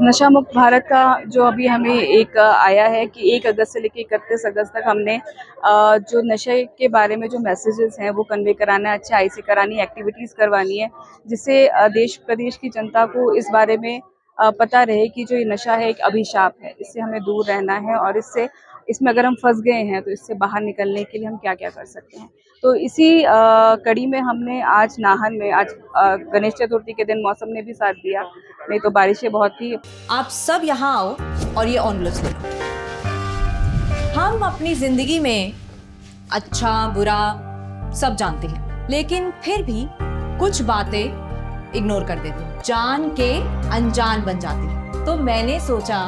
नशा मुक्त भारत का जो अभी हमें एक आया है कि 1 अगस्त से लेकर 31 अगस्त तक हमने जो नशे के बारे में जो मैसेजेस हैं वो कन्वे कराना है, अच्छाई से करानी, एक्टिविटीज़ करवानी है, जिससे देश प्रदेश की जनता को इस बारे में पता रहे कि जो ये नशा है एक अभिशाप है, इससे हमें दूर रहना है और इसमें अगर हम फंस गए हैं तो इससे बाहर निकलने के लिए हम क्या-क्या कर सकते हैं। तो इसी कड़ी में हमने आज नाहन में आज गणेश चतुर्थी के दिन मौसम ने भी साथ दिया, नहीं तो बारिशें बहुत थी। आप सब यहाँ आओ और ये ऑनलस ले लो। हम अपनी जिंदगी में अच्छा बुरा सब जानते हैं, लेकिन फिर भी कुछ बातें इग्नोर कर देते हैं, जान के अनजान बन जाती हैं। तो मैंने सोचा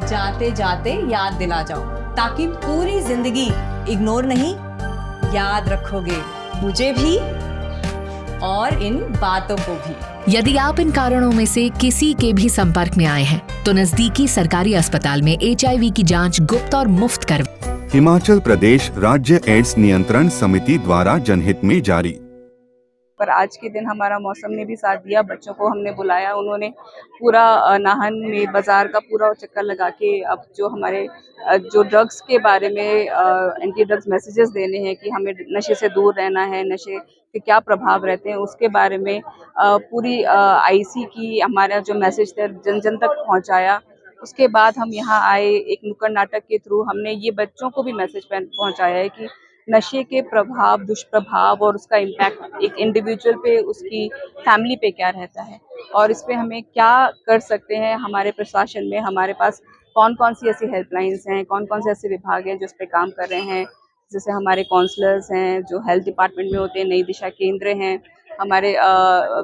जाते जाते याद दिला जाओ, ताकि पूरी जिंदगी इग्नोर नहीं याद रखोगे, मुझे भी और इन बातों को भी। यदि आप इन कारणों में से किसी के भी संपर्क में आए हैं तो नजदीकी सरकारी अस्पताल में HIV की जांच गुप्त और मुफ्त कर। हिमाचल प्रदेश राज्य एड्स नियंत्रण समिति द्वारा जनहित में जारी। पर आज के दिन हमारा मौसम ने भी साथ दिया, बच्चों को हमने बुलाया, उन्होंने पूरा नाहन में बाजार का पूरा चक्कर लगा के अब जो हमारे जो ड्रग्स के बारे में एंटी ड्रग्स मैसेजेस देने हैं कि हमें नशे से दूर रहना है, नशे के क्या प्रभाव रहते हैं उसके बारे में पूरी IC की हमारा जो मैसेज थे जन जन तक पहुंचाया। उसके बाद हम यहाँ आए, एक नुक्कड़ नाटक के थ्रू हमने ये बच्चों को भी मैसेज पहुंचाया है कि नशे के प्रभाव, दुष्प्रभाव और उसका इम्पैक्ट एक इंडिविजुअल पे, उसकी फैमिली पे क्या रहता है और इस पे हमें क्या कर सकते हैं। हमारे प्रशासन में हमारे पास कौन-कौन सी ऐसी हेल्पलाइंस हैं, कौन-कौन से ऐसे विभाग हैं जो इस पे काम कर रहे हैं। जैसे हमारे काउंसलर्स हैं जो हेल्थ डिपार्टमेंट में होते हैं, नई दिशा केंद्र हैं, हमारे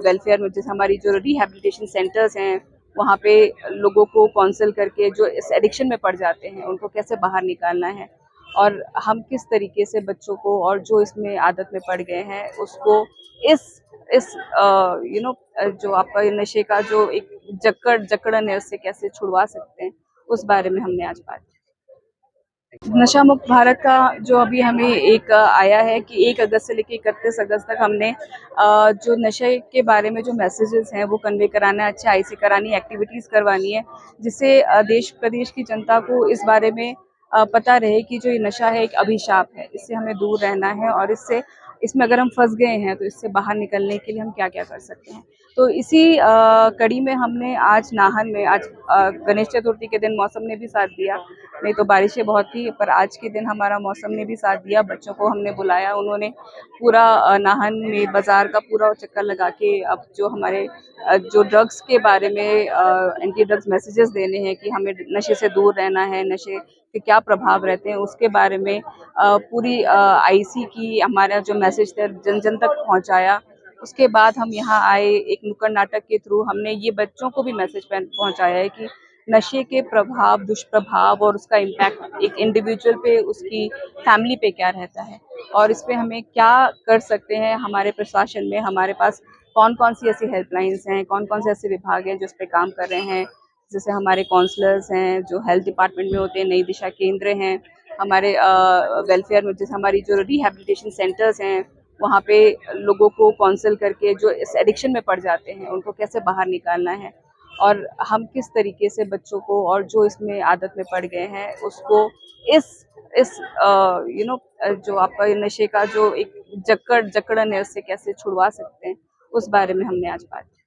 वेलफेयर में जैसे हमारी जो रिहैबिलिटेशन सेंटर्स हैं, वहाँ पे लोगों को काउंसल करके जो इस एडिक्शन में पड़ जाते हैं उनको कैसे बाहर निकालना है और हम किस तरीके से बच्चों को और जो इसमें आदत में पड़ गए हैं उसको इस जो आपका ये नशे का जो एक जकड़न है उससे कैसे छुड़वा सकते हैं, उस बारे में हमने आज बात की। नशा मुक्त भारत का जो अभी हमें एक आया है कि 1 अगस्त से लेकर 31 अगस्त तक हमने जो नशे के बारे में जो मैसेजेस हैं वो कन्वे कराना है, अच्छाई से करानी, एक्टिविटीज़ करवानी है, जिससे देश प्रदेश की जनता को इस बारे में पता रहे कि जो ये नशा है एक अभिशाप है, इससे हमें दूर रहना है और इसमें अगर हम फंस गए हैं तो इससे बाहर निकलने के लिए हम क्या-क्या कर सकते हैं। तो इसी कड़ी में हमने आज नाहन में आज गणेश चतुर्थी के दिन मौसम ने भी साथ दिया, नहीं तो बारिशें बहुत थी, पर आज के दिन हमारा मौसम ने भी साथ दिया, बच्चों को हमने बुलाया, उन्होंने पूरा नाहन में बाजार का पूरा चक्कर लगा के अब जो हमारे जो ड्रग्स के बारे में एंटी ड्रग्स मैसेजेस देने हैं कि हमें नशे से दूर रहना है, नशे के क्या प्रभाव रहते हैं उसके बारे में पूरी IC की हमारा जो मैसेज थे जन जन तक पहुंचाया। उसके बाद हम यहाँ आए, एक नुक्कड़ नाटक के थ्रू हमने ये बच्चों को भी मैसेज पहुंचाया है कि नशे के प्रभाव, दुष्प्रभाव और उसका इम्पैक्ट एक इंडिविजुअल पे, उसकी फैमिली पे क्या रहता है और इस पे हमें क्या कर सकते हैं। हमारे प्रशासन में हमारे पास कौन-कौन सी ऐसी हेल्पलाइंस हैं, कौन-कौन से ऐसे विभाग हैं जो इस पे काम कर रहे हैं। जैसे हमारे काउंसलर्स हैं जो हेल्थ डिपार्टमेंट में होते हैं, नई दिशा केंद्र हैं, हमारे वेलफेयर में जैसे हमारी जो रिहैबिलिटेशन सेंटर्स हैं, वहाँ पे लोगों को काउंसल करके जो इस एडिक्शन में पड़ जाते हैं उनको कैसे बाहर निकालना है और हम किस तरीके से बच्चों को और जो इसमें आदत में पड़ गए हैं उसको इस जो आपका ये नशे का जो एक जकड़न है उससे कैसे छुड़वा सकते हैं, उस बारे में हमने आज बात की।